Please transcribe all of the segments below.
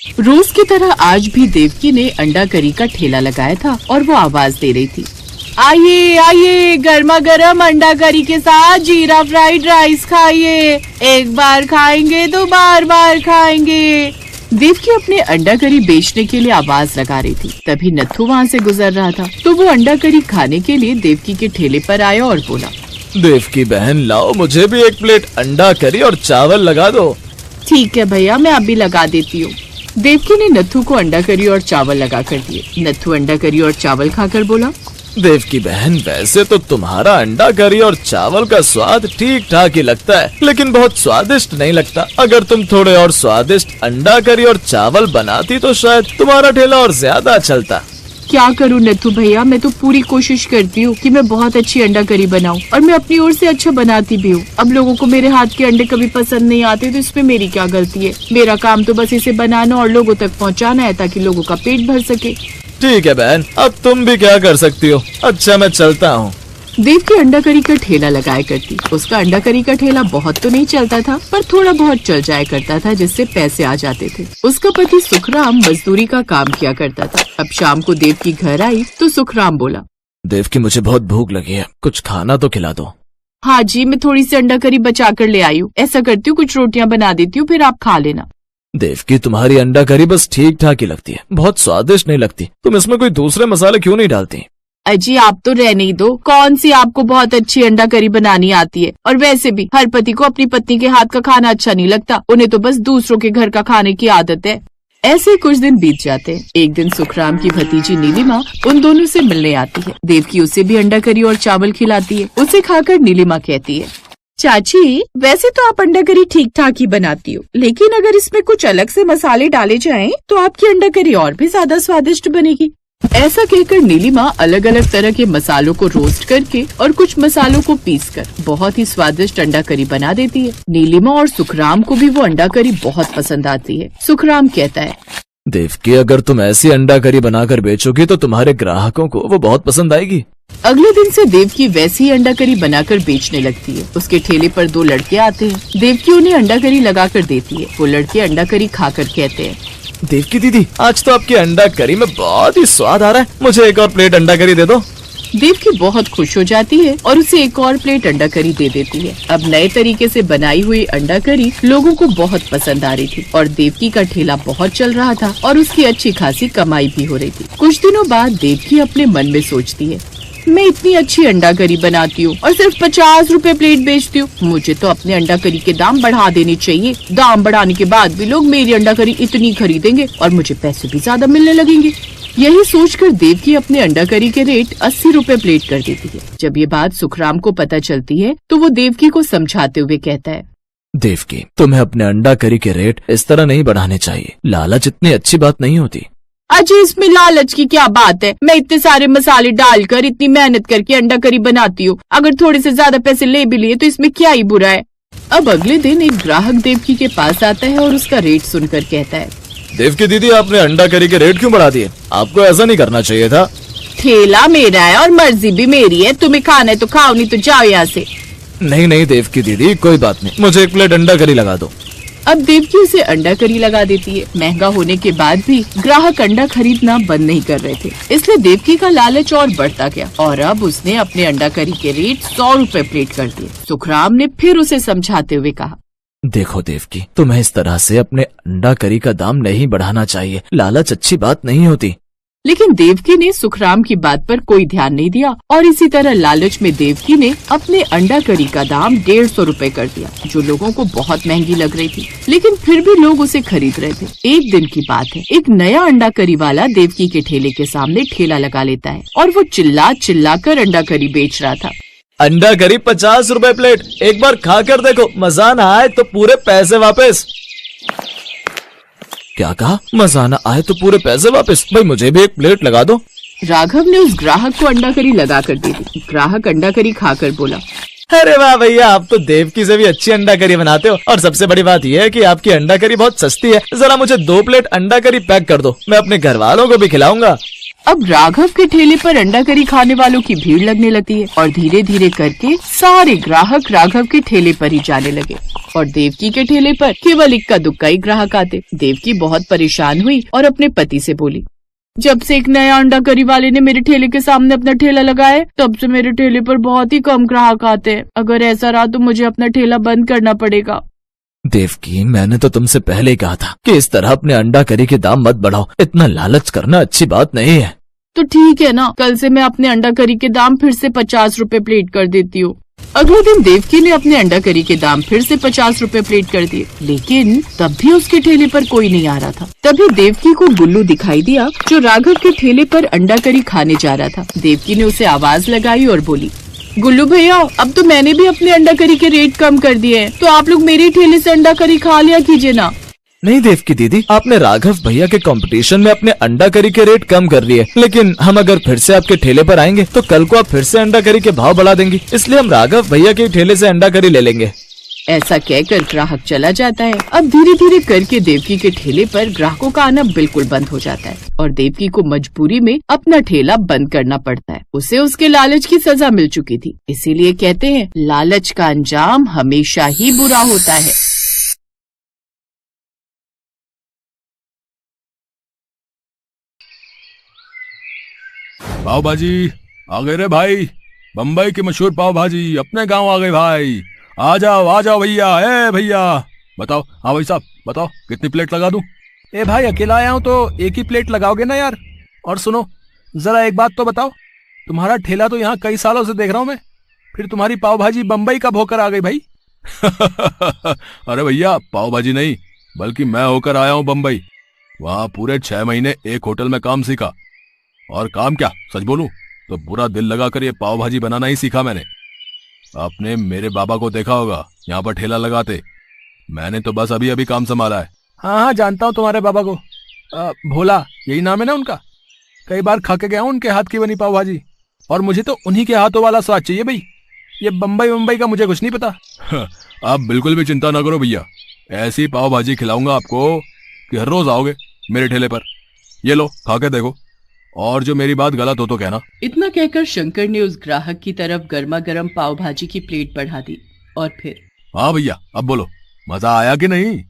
रोज की तरह आज भी देवकी ने अंडा करी का ठेला लगाया था और वो आवाज दे रही थी, आइए आइए, गर्मा गर्म अंडा करी के साथ जीरा फ्राइड राइस खाइए, एक बार खाएंगे तो बार बार खाएंगे। देवकी अपने अंडा करी बेचने के लिए आवाज लगा रही थी। तभी नत्थू वहाँ से गुजर रहा था तो वो अंडा करी खाने के लिए देवकी के ठेले पर आया और बोला, देवकी बहन लाओ, मुझे भी एक प्लेट अंडा करी और चावल लगा दो। ठीक है भैया, मैं अभी लगा देती हूँ। देवकी ने नत्थू को अंडा करी और चावल लगा कर दिए। नत्थू अंडा करी और चावल खाकर बोला, देवकी बहन वैसे तो तुम्हारा अंडा करी और चावल का स्वाद ठीक ठाक ही लगता है, लेकिन बहुत स्वादिष्ट नहीं लगता। अगर तुम थोड़े और स्वादिष्ट अंडा करी और चावल बनाती तो शायद तुम्हारा ठेला और ज्यादा चलता। क्या करूँ नत्थू भैया, मैं तो पूरी कोशिश करती हूँ कि मैं बहुत अच्छी अंडा करी बनाऊँ और मैं अपनी ओर से अच्छा बनाती भी हूँ। अब लोगों को मेरे हाथ के अंडे कभी पसंद नहीं आते तो इसमें मेरी क्या गलती है। मेरा काम तो बस इसे बनाना और लोगों तक पहुँचाना है ताकि लोगों का पेट भर सके। ठीक है बहन, अब तुम भी क्या कर सकती हो। अच्छा मैं चलता हूँ। देवकी अंडा करी का ठेला लगाया करती। उसका अंडा करी का ठेला बहुत तो नहीं चलता था पर थोड़ा बहुत चल जाया करता था जिससे पैसे आ जाते थे। उसका पति सुखराम मजदूरी का काम किया करता था। अब शाम को देवकी घर आई तो सुखराम बोला, देवकी मुझे बहुत भूख लगी है, कुछ खाना तो खिला दो। हाँ जी, मैं थोड़ी सी अंडा करी बचा कर ले आई हूँ। ऐसा करती हूँ कुछ रोटियाँ बना देती हूँ, फिर आप खा लेना। देवकी तुम्हारी अंडा करी बस ठीक ठाक ही लगती है, बहुत स्वादिष्ट नहीं लगती। तुम इसमें कोई दूसरे मसाले क्यों नहीं डालती? अजी आप तो रहने ही दो, कौन सी आपको बहुत अच्छी अंडा करी बनानी आती है। और वैसे भी हर पति को अपनी पत्नी के हाथ का खाना अच्छा नहीं लगता, उन्हें तो बस दूसरों के घर का खाने की आदत है। ऐसे कुछ दिन बीत जाते हैं। एक दिन सुखराम की भतीजी नीलिमा उन दोनों से मिलने आती है। देवकी उसे भी अंडा करी और चावल खिलाती है। उसे खाकर नीलिमा कहती है, चाची वैसे तो आप अंडा करी ठीक ठाक ही बनाती हो, लेकिन अगर इसमें कुछ अलग से मसाले डाले जाएं तो आपकी अंडा करी और भी ज्यादा स्वादिष्ट बनेगी। ऐसा कहकर नीलिमा अलग अलग तरह के मसालों को रोस्ट करके और कुछ मसालों को पीसकर बहुत ही स्वादिष्ट अंडा करी बना देती है। नीलिमा और सुखराम को भी वो अंडा करी बहुत पसंद आती है। सुखराम कहता है, देवकी अगर तुम ऐसी अंडा करी बनाकर बेचोगी तो तुम्हारे ग्राहकों को वो बहुत पसंद आएगी। अगले दिन से देवकी वैसी अंडा करी बनाकर बेचने लगती है। उसके ठेले पर दो लड़के आते हैं। देवकी उन्हें अंडा करी लगा कर देती है। वो लड़के अंडा करी खाकर कहते हैं, देवकी दीदी आज तो आपकी अंडा करी में बहुत ही स्वाद आ रहा है, मुझे एक और प्लेट अंडा करी दे दो। देवकी बहुत खुश हो जाती है और उसे एक और प्लेट अंडा करी दे देती है। अब नए तरीके से बनाई हुई अंडा करी लोगों को बहुत पसंद आ रही थी और देवकी का ठेला बहुत चल रहा था और उसकी अच्छी खासी कमाई भी हो रही थी। कुछ दिनों बाद देवकी अपने मन में सोचती है, मैं इतनी अच्छी अंडा करी बनाती हूँ और सिर्फ 50 रुपए प्लेट बेचती हूँ। मुझे तो अपने अंडा करी के दाम बढ़ा देने चाहिए। दाम बढ़ाने के बाद भी लोग मेरी अंडा करी इतनी खरीदेंगे और मुझे पैसे भी ज्यादा मिलने लगेंगे। यही सोचकर देवकी अपने अंडा करी के रेट 80 रुपए प्लेट कर देती है। जब ये बात सुखराम को पता चलती है तो वो देवकी को समझाते हुए कहता है, देवकी तुम्हें अपने अंडा करी के रेट इस तरह नहीं बढ़ाने चाहिए। लालच इतनी अच्छी बात नहीं होती। अजी इसमें लालच की क्या बात है, मैं इतने सारे मसाले डालकर इतनी मेहनत करके अंडा करी बनाती हूँ। अगर थोड़े से ज्यादा पैसे ले भी लिए तो इसमें क्या ही बुरा है। अब अगले दिन एक ग्राहक देवकी के पास आता है और उसका रेट सुनकर कहता है, देवकी दीदी आपने अंडा करी के रेट क्यों बढ़ा दिए? आपको ऐसा नहीं करना चाहिए था। ठेला मेरा है और मर्जी भी मेरी है, तुम्हें खाना है तो खाओ, नहीं तो जाओ यहाँ से। नहीं नहीं देवकी दीदी कोई बात नहीं, मुझे एक प्लेट अंडा करी लगा दो। अब देवकी उसे अंडा करी लगा देती है। महंगा होने के बाद भी ग्राहक अंडा खरीदना बंद नहीं कर रहे थे, इसलिए देवकी का लालच और बढ़ता गया और अब उसने अपने अंडा करी के रेट 100 रुपए प्लेट कर दिए। सुखराम ने फिर उसे समझाते हुए कहा, देखो देवकी तुम्हें इस तरह से अपने अंडा करी का दाम नहीं बढ़ाना चाहिए। लालच अच्छी बात नहीं होती। लेकिन देवकी ने सुखराम की बात पर कोई ध्यान नहीं दिया और इसी तरह लालच में देवकी ने अपने अंडा करी का दाम 150 रुपए कर दिया, जो लोगों को बहुत महंगी लग रही थी। लेकिन फिर भी लोग उसे खरीद रहे थे। एक दिन की बात है, एक नया अंडा करी वाला देवकी के ठेले के सामने ठेला लगा लेता है और वो चिल्ला चिल्ला कर अंडा करी बेच रहा था। अंडा करी 50 रुपए प्लेट, एक बार खा कर देखो, मजा ना आए तो पूरे पैसे वापस। क्या कहा? मजा ना आए तो पूरे पैसे वापस? भाई मुझे भी एक प्लेट लगा दो। राघव ने उस ग्राहक को अंडा करी लगा कर दी थी। ग्राहक अंडा करी खाकर बोला, अरे वाह भैया, आप तो देवकी से भी अच्छी अंडा करी बनाते हो और सबसे बड़ी बात यह है कि आपकी अंडा करी बहुत सस्ती है। जरा मुझे 2 प्लेट अंडा करी पैक कर दो, मैं अपने घर वालों को भी खिलाऊंगा। अब राघव के ठेले पर अंडा करी खाने वालों की भीड़ लगने लगती है और धीरे धीरे करके सारे ग्राहक राघव के ठेले पर ही जाने लगे और देवकी के ठेले पर केवल इक्का दुक्का ही ग्राहक आते। देवकी बहुत परेशान हुई और अपने पति से बोली, जब से एक नया अंडा करी वाले ने मेरे ठेले के सामने अपना ठेला लगाया है, तब से मेरे ठेले पर बहुत ही कम ग्राहक आते हैं। अगर ऐसा रहा तो मुझे अपना ठेला बंद करना पड़ेगा। देवकी, मैंने तो तुमसे पहले ही कहा था कि इस तरह अपने अंडा करी के दाम मत बढ़ाओ। इतना लालच करना अच्छी बात नहीं है। तो ठीक है ना, कल से मैं अपने अंडा करी के दाम फिर से 50 रुपए प्लेट कर देती हूँ। अगले दिन देवकी ने अपने अंडा करी के दाम फिर से 50 रुपए प्लेट कर दिए, लेकिन तब भी उसके ठेले पर कोई नहीं आ रहा था। तभी देवकी को गुल्लू दिखाई दिया जो राघव के ठेले पर अंडा करी खाने जा रहा था। देवकी ने उसे आवाज लगाई और बोली, गुल्लू भैया, अब तो मैंने भी अपने अंडा करी के रेट कम कर दिए हैं, तो आप लोग मेरे ठेले से अंडा करी खा लिया कीजिए ना। नहीं देवकी दीदी, आपने राघव भैया के कंपटीशन में अपने अंडा करी के रेट कम कर लिए, लेकिन हम अगर फिर से आपके ठेले पर आएंगे तो कल को आप फिर से अंडा करी के भाव बढ़ा देंगे, इसलिए हम राघव भैया के ठेले से अंडा करी ले लेंगे। ऐसा कहकर ग्राहक चला जाता है। अब धीरे धीरे करके देवकी के ठेले पर ग्राहकों का आना बिल्कुल बंद हो जाता है और देवकी को मजबूरी में अपना ठेला बंद करना पड़ता है। उसे उसके लालच की सजा मिल चुकी थी, इसीलिए कहते हैं लालच का अंजाम हमेशा ही बुरा होता है। पाव भाजी आ गए रे भाई, बम्बई की मशहूर पाव भाजी अपने गांव आ गए भाई। आ जाओ भैया। ए भैया बताओ। हाँ भाई साहब बताओ, कितनी प्लेट लगा दूं? ए भाई, अकेला आया हूं तो एक ही प्लेट लगाओगे ना यार। और सुनो, जरा एक बात तो बताओ, तुम्हारा ठेला तो यहाँ कई सालों से देख रहा हूं मैं, फिर तुम्हारी पाव भाजी बम्बई कब होकर आ गई भाई? अरे भैया, पाव भाजी नहीं बल्कि मैं होकर आया हूं बम्बई। वहां पूरे 6 महीने एक होटल में काम सीखा, और काम क्या, सच बोलूं तो पूरा दिल लगाकर ये पाव भाजी बनाना ही सीखा मैंने। आपने मेरे बाबा को देखा होगा यहाँ पर ठेला लगाते, मैंने तो बस अभी अभी काम संभाला है। हाँ, जानता हूँ तुम्हारे बाबा को, भोला यही नाम है ना उनका। कई बार खा के गया हूँ उनके हाथ की बनी पाव भाजी, और मुझे तो उन्हीं के हाथों वाला स्वाद चाहिए भाई। ये बम्बई का मुझे कुछ नहीं पता। आप बिल्कुल भी चिंता ना करो भैया, ऐसी पाव भाजी खिलाऊंगा आपको कि हर रोज आओगे मेरे ठेले पर। ये लो, खा के देखो, और जो मेरी बात गलत हो तो कहना। इतना कहकर शंकर ने उस ग्राहक की तरफ गर्मा गर्म पाव भाजी की प्लेट बढ़ा दी और फिर, हाँ भैया अब बोलो, मजा आया कि नहीं?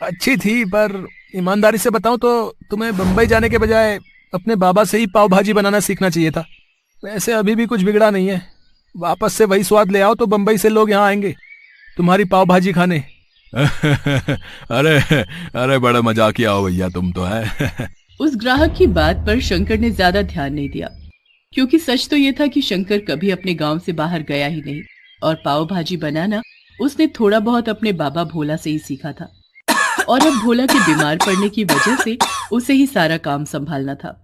अच्छी थी, पर ईमानदारी से बताऊं तो तुम्हें बम्बई जाने के बजाय अपने बाबा से ही पाव भाजी बनाना सीखना चाहिए था। वैसे अभी भी कुछ बिगड़ा नहीं है, वापस से वही स्वाद ले आओ तो बम्बई से लोग यहाँ आएंगे तुम्हारी पाव भाजी खाने। अरे बड़ा मजाकिया हो भैया तुम तो है। उस ग्राहक की बात पर शंकर ने ज्यादा ध्यान नहीं दिया, क्योंकि सच तो ये था कि शंकर कभी अपने गांव से बाहर गया ही नहीं और पाव भाजी बनाना उसने थोड़ा बहुत अपने बाबा भोला से ही सीखा था, और अब भोला के बीमार पड़ने की वजह से उसे ही सारा काम संभालना था,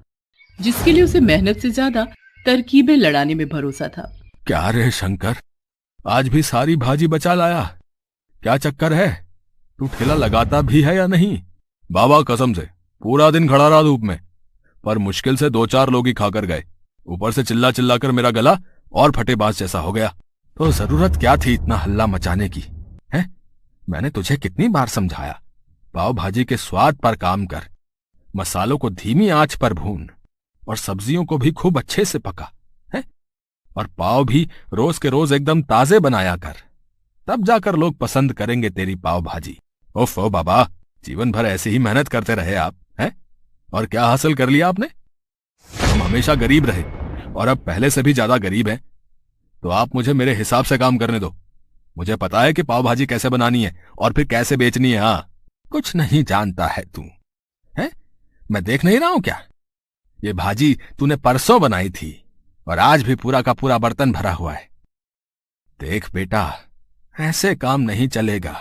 जिसके लिए उसे मेहनत से ज्यादा तरकीबें लड़ाने में भरोसा था। क्या रे शंकर, आज भी सारी भाजी बचा लाया? क्या चक्कर है, तू ठेला लगाता भी है या नहीं? बाबा कसम से पूरा दिन खड़ा रहा धूप में, पर मुश्किल से 2-4 लोग ही खाकर गए। ऊपर से चिल्ला चिल्ला कर मेरा गला और फटे बांस जैसा हो गया। तो जरूरत क्या थी इतना हल्ला मचाने की? है, मैंने तुझे कितनी बार समझाया, पाव भाजी के स्वाद पर काम कर, मसालों को धीमी आंच पर भून और सब्जियों को भी खूब अच्छे से पका है, और पाव भी रोज के रोज एकदम ताजे बनाया कर, तब जाकर लोग पसंद करेंगे तेरी पाव भाजी। ओफ ओ बाबा, जीवन भर ऐसे ही मेहनत करते रहे आप हैं, और क्या हासिल कर लिया आपने? हम हमेशा गरीब रहे और अब पहले से भी ज्यादा गरीब हैं, तो आप मुझे मेरे हिसाब से काम करने दो। मुझे पता है कि पाव भाजी कैसे बनानी है और फिर कैसे बेचनी है। हाँ, कुछ नहीं जानता है तू, है? मैं देख नहीं रहा हूं क्या? ये भाजी तूने परसों बनाई थी और आज भी पूरा का पूरा बर्तन भरा हुआ है। देख बेटा, ऐसे काम नहीं चलेगा।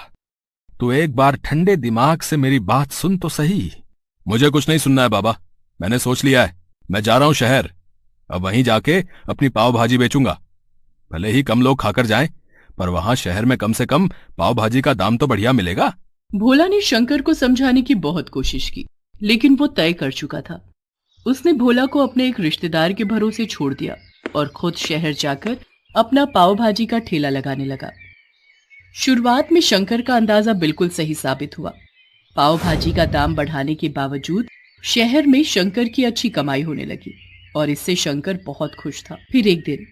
तू एक बार ठंडे दिमाग से मेरी बात सुन तो सही। मुझे कुछ नहीं सुनना है बाबा, मैंने सोच लिया है, मैं जा रहा हूं शहर। अब वहीं जाके अपनी पाव भाजी बेचूंगा। भले ही कम लोग खाकर जाएं, पर वहां शहर में कम से कम पाव भाजी का दाम तो बढ़िया मिलेगा। भोला ने शंकर को समझाने की बहुत कोशिश की, लेकिन वो तय कर चुका था। उसने भोला को अपने एक रिश्तेदार के भरोसे छोड़ दिया और खुद शहर जाकर अपना पाव भाजी का ठेला लगाने लगा। शुरुआत में शंकर का अंदाजा बिल्कुल सही साबित हुआ। पाव भाजी का दाम बढ़ाने के बावजूद शहर में शंकर की अच्छी कमाई होने लगी और इससे शंकर बहुत खुश था। फिर एक दिन,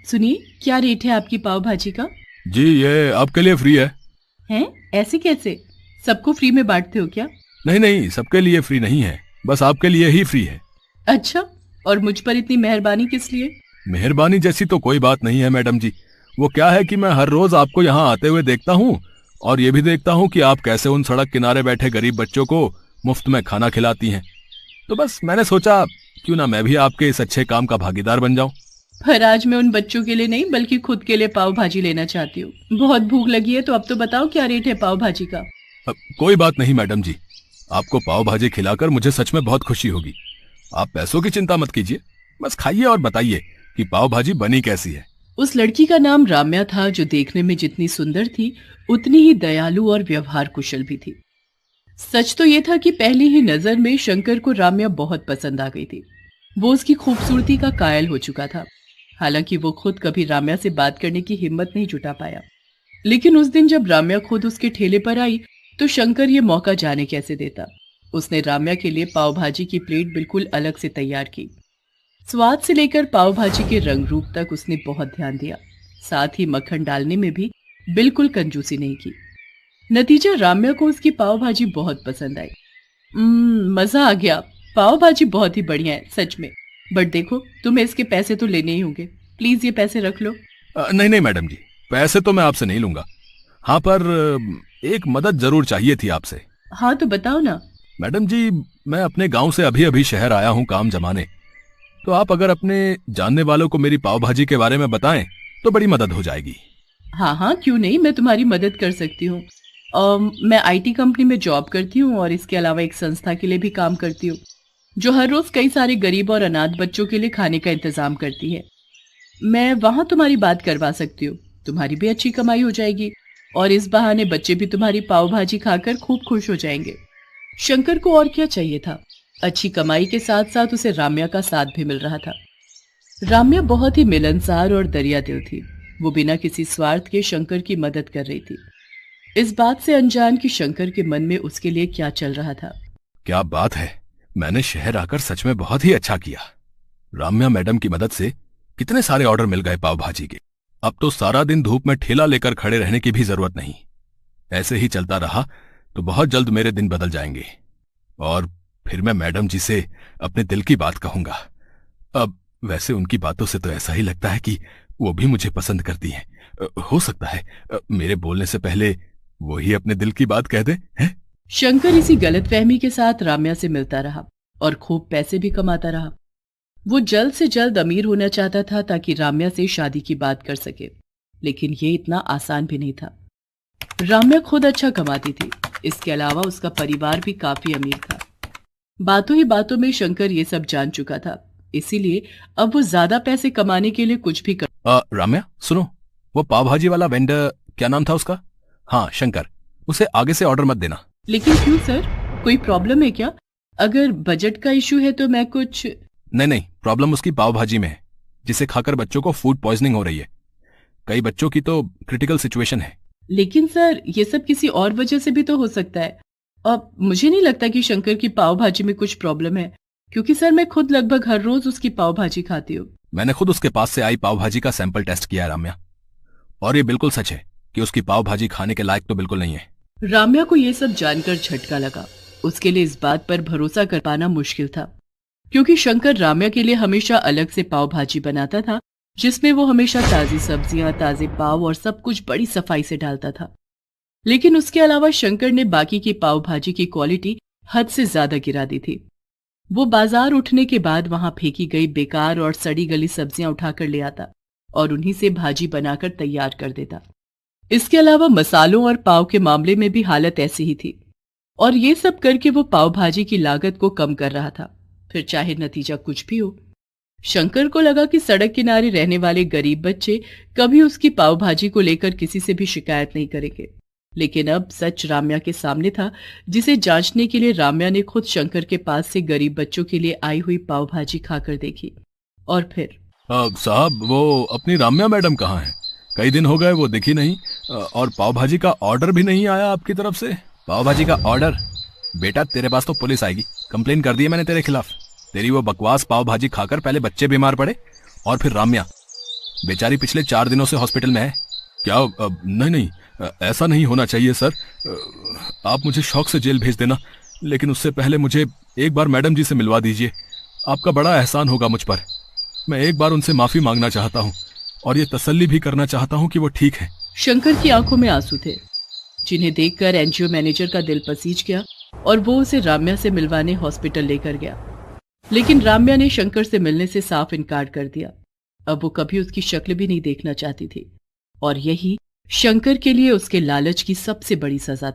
सुनिए, क्या रेट है आपकी पाव भाजी का? जी ये आपके लिए फ्री है। हैं? ऐसे कैसे? सबको फ्री में बांटते हो क्या? नहीं नहीं, सबके लिए फ्री नहीं है, बस आपके लिए ही फ्री है। अच्छा, और मुझ पर इतनी मेहरबानी किस लिए? मेहरबानी जैसी तो कोई बात नहीं है मैडम जी। वो क्या है कि मैं हर रोज आपको यहाँ आते हुए देखता हूँ और ये भी देखता हूँ कि आप कैसे उन सड़क किनारे बैठे गरीब बच्चों को मुफ्त में खाना खिलाती हैं। तो बस मैंने सोचा क्यों ना मैं भी आपके इस अच्छे काम का भागीदार बन जाऊं। पर आज मैं उन बच्चों के लिए नहीं बल्कि खुद के लिए पाव भाजी लेना चाहती हूँ। बहुत भूख लगी है, तो अब तो बताओ क्या रेट है पाव भाजी का? कोई बात नहीं मैडम जी, आपको पाव भाजी खिलाकर मुझे सच में बहुत खुशी होगी। आप पैसों की चिंता मत कीजिए, बस खाइए और बताइए कि पाव भाजी बनी कैसी है। उस लड़की का नाम राम्या था, जो देखने में जितनी सुंदर थी उतनी ही दयालु और व्यवहार कुशल भी थी। सच तो ये था कि पहली ही नजर में शंकर को राम्या बहुत पसंद आ गई थी। वो उसकी खूबसूरती का कायल हो चुका था। हालांकि वो खुद कभी राम्या से बात करने की हिम्मत नहीं जुटा पाया, लेकिन उस दिन जब राम्या खुद उसके ठेले पर आई तो शंकर ये मौका जाने कैसे देता। उसने राम्या के लिए पाव भाजी की प्लेट बिल्कुल अलग से तैयार की। स्वाद से लेकर पाव भाजी के रंग रूप तक उसने बहुत ध्यान दिया, साथ ही मक्खन डालने में भी बिल्कुल कंजूसी नहीं की। नतीजा, राम्या को उसकी पाव भाजी बहुत पसंद आई। मजा आ गया, पाव भाजी बहुत ही बढ़िया है सच में। बट देखो, तुम्हें इसके पैसे तो लेने ही होंगे, प्लीज ये पैसे रख लो। नहीं नहीं मैडम जी, पैसे तो मैं आपसे नहीं लूंगा। हाँ, पर एक मदद जरूर चाहिए थी आपसे। हाँ तो बताओ ना। मैडम जी, मैं अपने गांव से अभी अभी शहर आया हूँ काम जमाने, तो आप अगर अपने जानने वालों को मेरी पाव भाजी के बारे में बताएं तो बड़ी मदद हो जाएगी। हाँ हाँ, क्यों नहीं, मैं तुम्हारी मदद कर सकती हूँ। मैं आईटी कंपनी में जॉब करती हूँ और इसके अलावा एक संस्था के लिए भी काम करती हूँ, जो हर रोज कई सारे गरीब और अनाथ बच्चों के लिए खाने का इंतजाम करती है। मैं वहां तुम्हारी बात करवा सकती हूँ, तुम्हारी भी अच्छी कमाई हो जाएगी और इस बहाने बच्चे भी तुम्हारी पाव भाजी खाकर खूब खुश हो जाएंगे। शंकर को और क्या चाहिए था। अच्छी कमाई के साथ साथ उसे राम्या का साथ भी मिल रहा था। राम्या बहुत ही मिलनसार और दरियादिल थी। वो बिना किसी स्वार्थ के शंकर की मदद कर रही थी, इस बात से अनजान कि शंकर के मन में उसके लिए क्या चल रहा था। क्या बात है, मैंने शहर आकर सच में बहुत ही अच्छा किया। राम्या मैडम की मदद से कितने सारे ऑर्डर मिल गए पाव भाजी के। अब तो सारा दिन धूप में ठेला लेकर खड़े रहने की भी जरूरत नहीं। ऐसे ही चलता रहा तो बहुत जल्द मेरे दिन बदल जाएंगे और फिर मैं मैडम जी से अपने दिल की बात कहूंगा। अब वैसे उनकी बातों से तो ऐसा ही लगता है कि वो भी मुझे पसंद करती हैं। हो सकता है मेरे बोलने से पहले वो ही अपने दिल की बात कह दे। हैं? शंकर इसी गलतफहमी के साथ राम्या से मिलता रहा और खूब पैसे भी कमाता रहा। वो जल्द से जल्द अमीर होना चाहता था ताकि राम्या से शादी की बात कर सके, लेकिन ये इतना आसान भी नहीं था। राम्या खुद अच्छा कमाती थी, इसके अलावा उसका परिवार भी काफी अमीर था। बातों ही बातों में शंकर ये सब जान चुका था, इसीलिए अब वो ज्यादा पैसे कमाने के लिए कुछ भी कर। राम्या सुनो, वो पाव भाजी वाला वेंडर क्या नाम था उसका? हाँ शंकर, उसे आगे से ऑर्डर मत देना। लेकिन क्यों सर, कोई प्रॉब्लम है क्या? अगर बजट का इशू है तो मैं कुछ। नहीं, प्रॉब्लम उसकी पाव भाजी में है, जिसे खाकर बच्चों को फूड पॉइजनिंग हो रही है। कई बच्चों की तो क्रिटिकल सिचुएशन है। लेकिन सर, ये सब किसी और वजह से भी तो हो सकता है। अब मुझे नहीं लगता कि शंकर की पाव भाजी में कुछ प्रॉब्लम है, क्योंकि सर मैं खुद लगभग हर रोज उसकी पाव भाजी खाती हूँ। मैंने खुद उसके पास से आई पाव भाजी का सैंपल टेस्ट किया है राम्या, और ये बिल्कुल सच है कि उसकी पाव भाजी खाने के लायक तो बिल्कुल नहीं है। राम्या को ये सब जानकर झटका लगा। उसके लिए इस बात पर भरोसा कर पाना मुश्किल था, क्योंकि शंकर राम्या के लिए हमेशा अलग से पाव भाजी बनाता था, जिसमें वो हमेशा ताजी सब्जियां, ताजे पाव और सब कुछ बड़ी सफाई से डालता था। लेकिन उसके अलावा शंकर ने बाकी की पाव भाजी की क्वालिटी हद से ज्यादा गिरा दी थी। वो बाजार उठने के बाद वहां फेंकी गई बेकार और सड़ी गली सब्जियां उठाकर ले आता और उन्हीं से भाजी बनाकर तैयार कर देता। इसके अलावा मसालों और पाव के मामले में भी हालत ऐसी ही थी, और ये सब करके वो पाव भाजी की लागत को कम कर रहा था, फिर चाहे नतीजा कुछ भी हो। शंकर को लगा कि सड़क किनारे रहने वाले गरीब बच्चे कभी उसकी पाव भाजी को लेकर किसी से भी शिकायत नहीं करेंगे। लेकिन अब सच राम्या के सामने था, जिसे जांचने के लिए राम्या ने खुद शंकर के पास से गरीब बच्चों के लिए आई हुई पाव भाजी खाकर देखी। और फिर साहब, वो अपनी राम्या मैडम कहाँ हैं? कई दिन हो गए वो दिखी नहीं, और पाव भाजी का ऑर्डर भी नहीं आया आपकी तरफ से। पाव भाजी का ऑर्डर? बेटा तेरे पास तो पुलिस आएगी, कंप्लेन कर दी है मैंने तेरे खिलाफ। तेरी वो बकवास पाव भाजी खाकर पहले बच्चे बीमार पड़े और फिर राम्या बेचारी पिछले 4 दिनों से हॉस्पिटल में है। क्या नहीं, ऐसा नहीं होना चाहिए सर। आप मुझे शौक से जेल भेज देना, लेकिन उससे पहले मुझे एक बार मैडम जी से मिलवा दीजिए। आपका बड़ा एहसान होगा मुझ पर। मैं एक बार उनसे माफी मांगना चाहता हूँ और ये तसल्ली भी करना चाहता हूँ कि वो ठीक है। शंकर की आंखों में आंसू थे, जिन्हें देखकर एनजीओ मैनेजर का दिल पसीज गया और वो उसे राम्या से मिलवाने हॉस्पिटल लेकर गया। लेकिन राम्या ने शंकर से मिलने से साफ इनकार कर दिया। अब वो कभी उसकी शक्ल भी नहीं देखना चाहती थी और यही शंकर के लिए उसके लालच की सबसे बड़ी सजा थी।